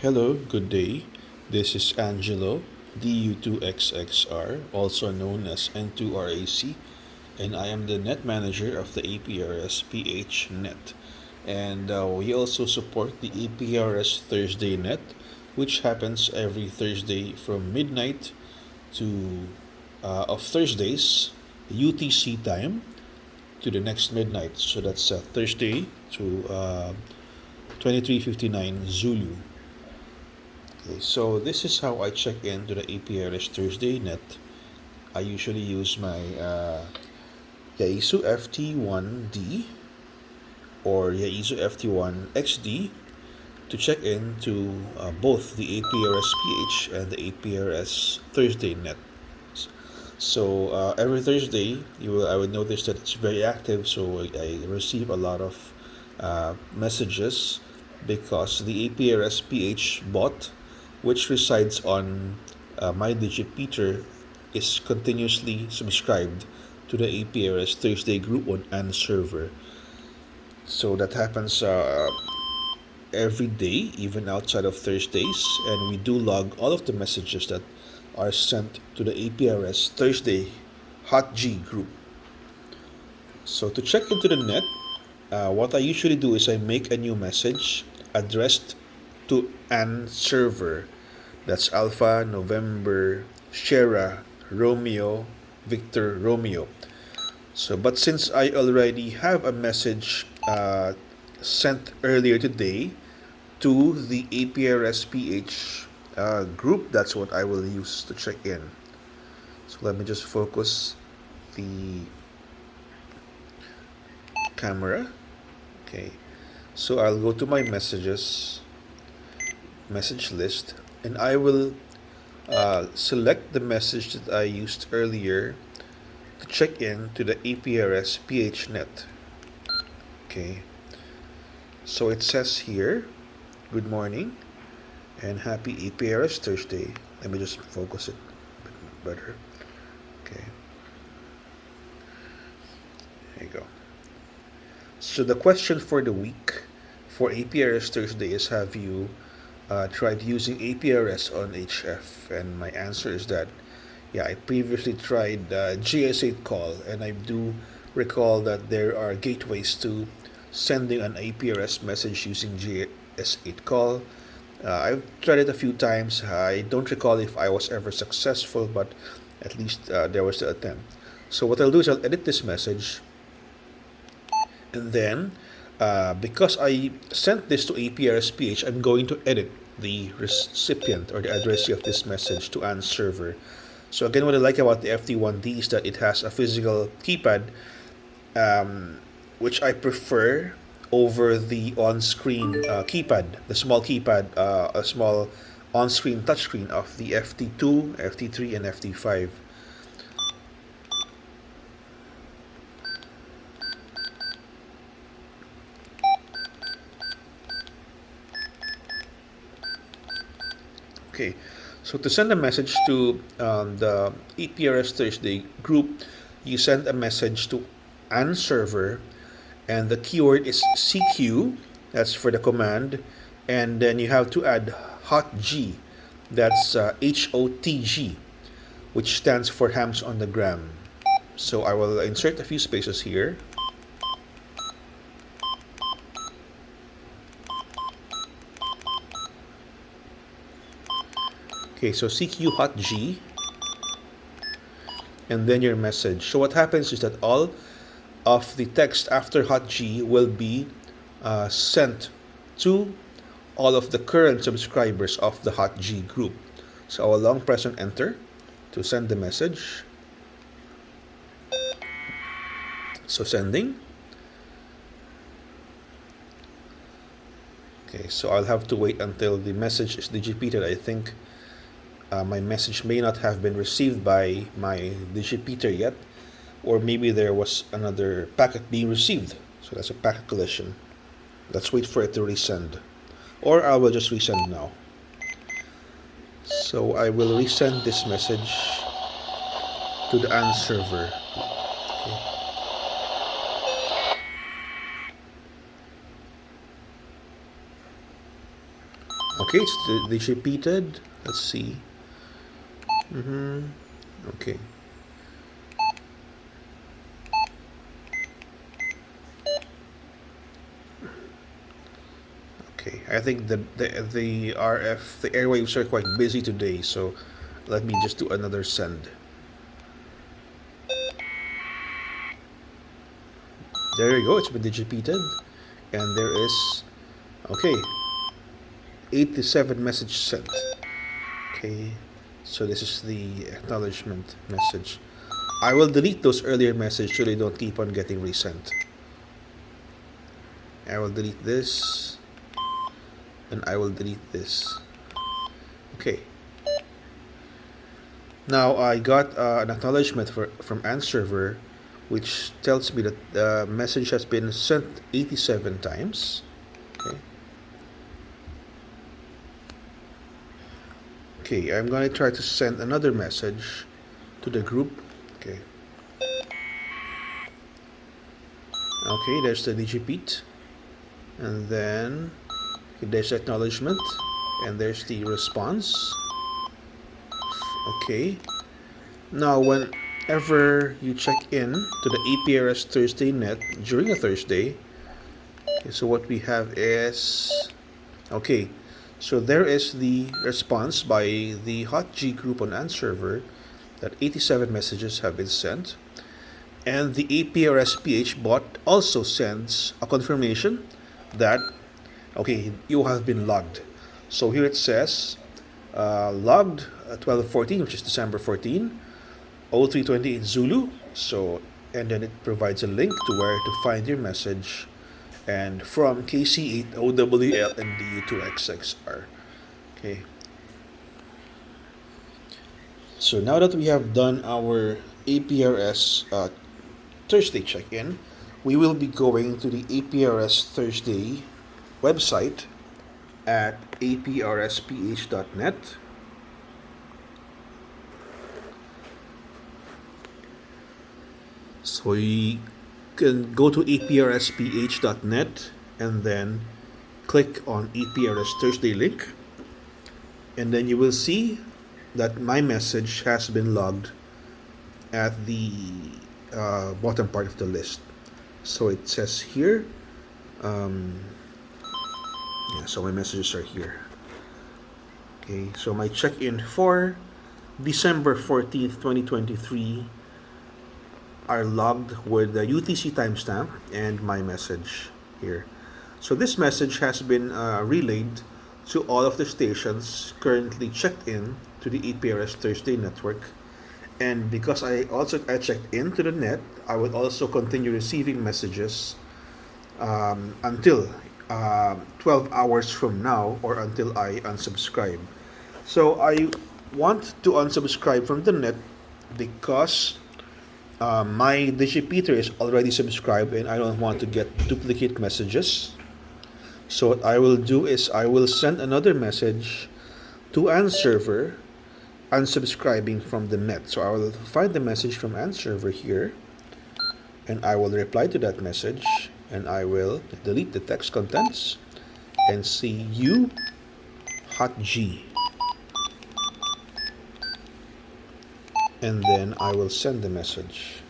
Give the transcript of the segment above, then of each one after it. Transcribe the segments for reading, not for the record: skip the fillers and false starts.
Hello, good day. This is Angelo, DU2XXR, also known as N2RAC, and I am the net manager of the APRS PH net. And we also support the APRS Thursday net, which happens every Thursday from midnight to of Thursdays UTC time to the next midnight. So that's Thursday to 23:59 Zulu. Okay, so this is how I check in to the APRS Thursday net. I usually use my Yaesu FT1D or Yaesu FT1XD to check in to both the APRS PH and the APRS Thursday net. So every Thursday, I would notice that it's very active. So I receive a lot of messages because the APRS PH bot, which resides on my digipeater, is continuously subscribed to the APRS Thursday group on and server. So that happens every day, even outside of Thursdays, and we do log all of the messages that are sent to the APRS Thursday Hot G group. So to check into the net, what I usually do is I make a new message addressed to an server. That's Alpha, November, Sierra, Romeo, Victor, Romeo. So, but since I already have a message sent earlier today to the APRSPH group, that's what I will use to check in. So let me just focus the camera. Okay, so I'll go to my messages, message list, and I will select the message that I used earlier to check in to the APRS PHNet. Okay, so it says here, good morning and happy APRS Thursday. Let me just focus it a bit better. Okay, there you go. So the question for the week for APRS Thursday is, have you tried using APRS on HF? And my answer is that, yeah, I previously tried GS8 call, and I do recall that there are gateways to sending an APRS message using GS8 call. I've tried it a few times. I don't recall if I was ever successful, but at least there was the attempt. So what I'll do is I'll edit this message, and then because I sent this to APRSPH, I'm going to edit the recipient or the addressee of this message to ANS server. So again, what I like about the FT1D is that it has a physical keypad, which I prefer over the on-screen keypad, the small keypad, a small on-screen touchscreen of the FT2, FT3, and FT5. Okay, so to send a message to the APRS Thursday group, you send a message to an server, and the keyword is CQ, that's for the command, and then you have to add HOTG, that's HOTG, which stands for hams on the gram. So I will insert a few spaces here. Okay, so CQ hot G, and then your message. So what happens is that all of the text after hot G will be sent to all of the current subscribers of the hot G group. So I will long press and enter to send the message. So sending. Okay, so I'll have to wait until the message is digipeated. I think my message may not have been received by my digipeater yet, or maybe there was another packet being received. So that's a packet collision. Let's wait for it to resend, or I will just resend now. So I will resend this message to the ANS server. Okay. Okay, it's digipeated. Let's see. Okay. Okay, I think the RF, the airwaves are quite busy today, so let me just do another send. There you go, it's been digipeated, and there is, okay, 87 message sent. Okay, so this is the acknowledgement message. I will delete those earlier messages so they don't keep on getting resent. I will delete this, and I will delete this. Okay. Now I got an acknowledgement from ANServer, which tells me that the message has been sent 87 times. Okay. Okay, I'm going to try to send another message to the group. Okay. Okay, there's the digipeat. And then there's acknowledgement. And there's the response. Okay. Now, whenever you check in to the APRS Thursday net during a Thursday, okay, so what we have is, okay, so there is the response by the hotg group on ANServer that 87 messages have been sent. And the APRS PH bot also sends a confirmation that, okay, you have been logged. So here it says, logged 12/14, which is December 14, 0328 Zulu. So, and then it provides a link to where to find your message, and from KC8 OWL and DU2XXR. Okay. So now that we have done our APRS Thursday check-in, we will be going to the APRS Thursday website at aprsph.net. So you can go to aprsph.net and then click on APRS Thursday link, and then you will see that my message has been logged at the bottom part of the list. So it says here, yeah, so my messages are here. Okay, so my check-in for December 14th, 2023 are logged with the UTC timestamp and my message here. So this message has been relayed to all of the stations currently checked in to the APRS Thursday network. And because I checked into the net, I will also continue receiving messages until 12 hours from now, or until I unsubscribe. So I want to unsubscribe from the net because my digipeater is already subscribed and I don't want to get duplicate messages. So what I will do is I will send another message to ANServer unsubscribing from the net. So I will find the message from ANServer here, and I will reply to that message, and I will delete the text contents and see you hotg, and then I will send the message.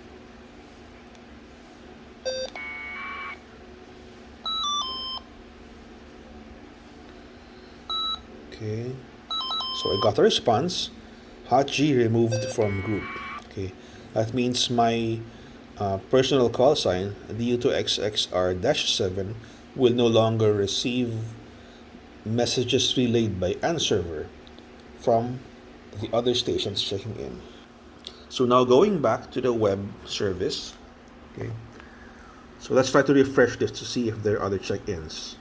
Okay, so I got a response. hotg removed from group. Okay, that means my personal call sign DU2XXR-7 will no longer receive messages relayed by ANServer from the other stations checking in. So now going back to the web service, okay, so let's try to refresh this to see if there are other check-ins.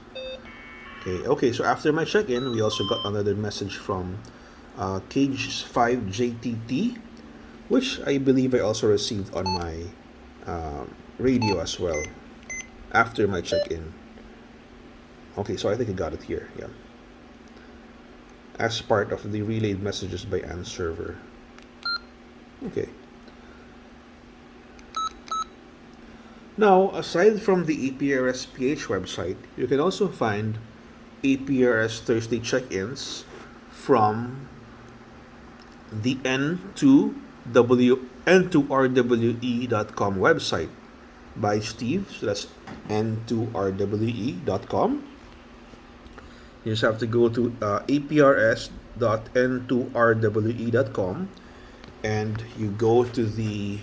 Okay, so after my check-in, we also got another message from Cage5JTT, which I believe I also received on my radio as well after my check-in. Okay, so I think I got it here, yeah, as part of the relayed messages by ANServer. Okay. Now, aside from the APRS PH website, you can also find APRS Thursday check-ins from the N2RWE.com website by Steve. So that's N2RWE.com. You just have to go to aprs.n2rwe.com and you go to the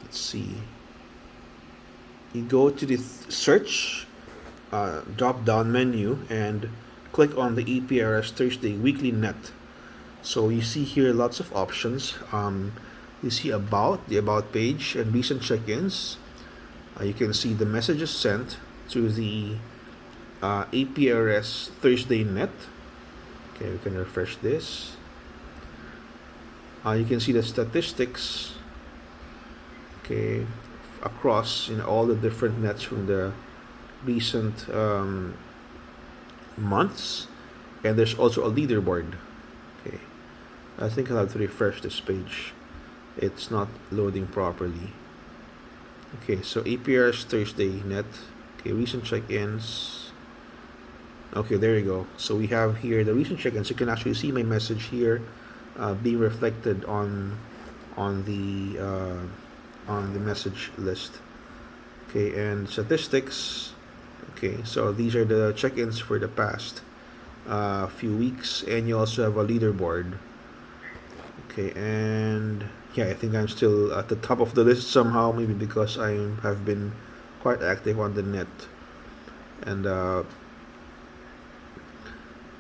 let's see, you go to the search drop down menu and click on the APRS Thursday Weekly Net. So you see here lots of options. You see the about page and recent check-ins. You can see the messages sent to the APRS Thursday Net. Okay, we can refresh this. You can see the statistics, okay, across all the different nets from the recent months, and there's also a leaderboard. Okay, I think I'll have to refresh this page. It's not loading properly. Okay, so APRS Thursday Net. Okay, recent check-ins. Okay, there you go. So we have here the recent check-ins. You can actually see my message here being reflected on the message list. Okay, and statistics. Okay, so these are the check-ins for the past few weeks, and you also have a leaderboard. Okay, and yeah, I think I'm still at the top of the list somehow, maybe because I have been quite active on the net. And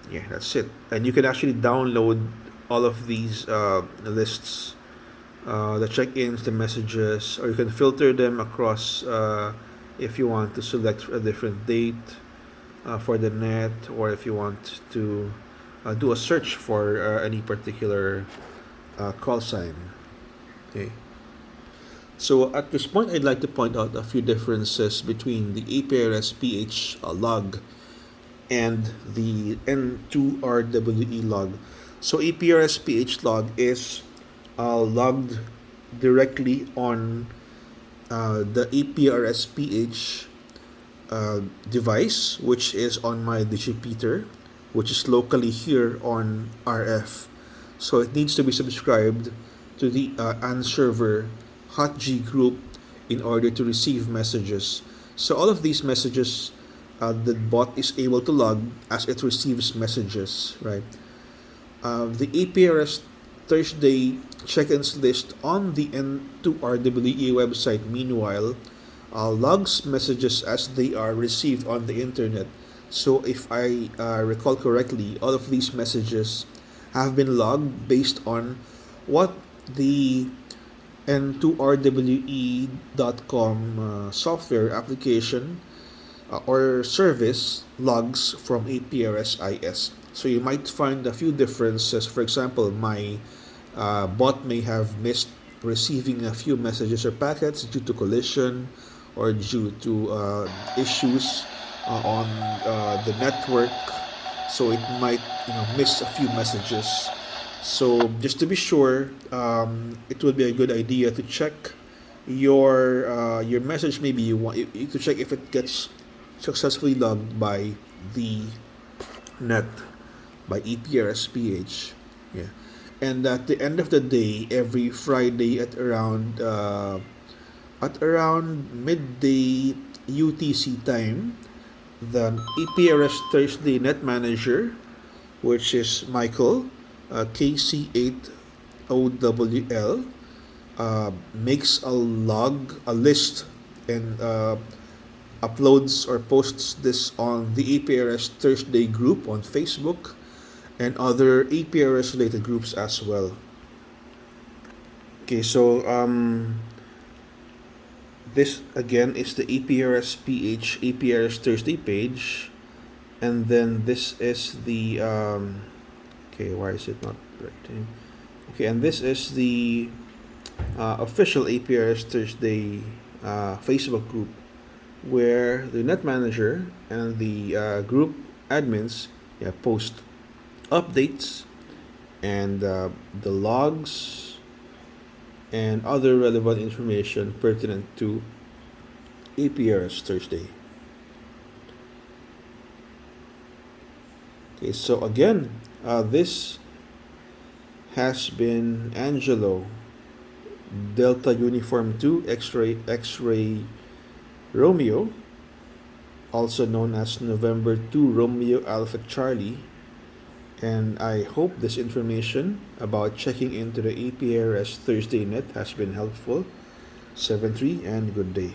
yeah, that's it. And you can actually download all of these lists, the check-ins, the messages, or you can filter them across if you want to select a different date for the net, or if you want to do a search for any particular call sign. Okay. So at this point, I'd like to point out a few differences between the APRS PH log and the N2RWE log. So APRS PH log is logged directly on the APRS PH device, which is on my digipeater, which is locally here on RF. So it needs to be subscribed to the unserver hotg group in order to receive messages. So all of these messages, the bot is able to log as it receives messages, right? The APRS Thursday check-ins list on the N2RWE website, meanwhile, logs messages as they are received on the internet. So if I recall correctly, all of these messages have been logged based on what the N2RWE.com software application or service logs from APRS IS. So you might find a few differences. For example, my bot may have missed receiving a few messages or packets due to collision or due to issues on the network. So it might miss a few messages. So just to be sure, it would be a good idea to check your message. Maybe you want to check if it gets successfully logged by the net, by APRS PH. Yeah, and at the end of the day, every Friday at around midday UTC time, the APRS Thursday Net Manager, which is Michael, KC8OWL, makes a list, and uploads or posts this on the APRS Thursday group on Facebook and other APRS related groups as well. Okay, so this again is the APRS PH APRS Thursday page, and then this is the okay, why is it not right? Okay, and this is the official APRS Thursday Facebook group, where the net manager and the group admins post updates and the logs and other relevant information pertinent to APRS Thursday. Okay, so again, this has been Angelo Delta Uniform 2 X-ray Romeo, also known as November 2 Romeo Alpha Charlie, and I hope this information about checking into the APRS Thursday net has been helpful. 7-3 and good day.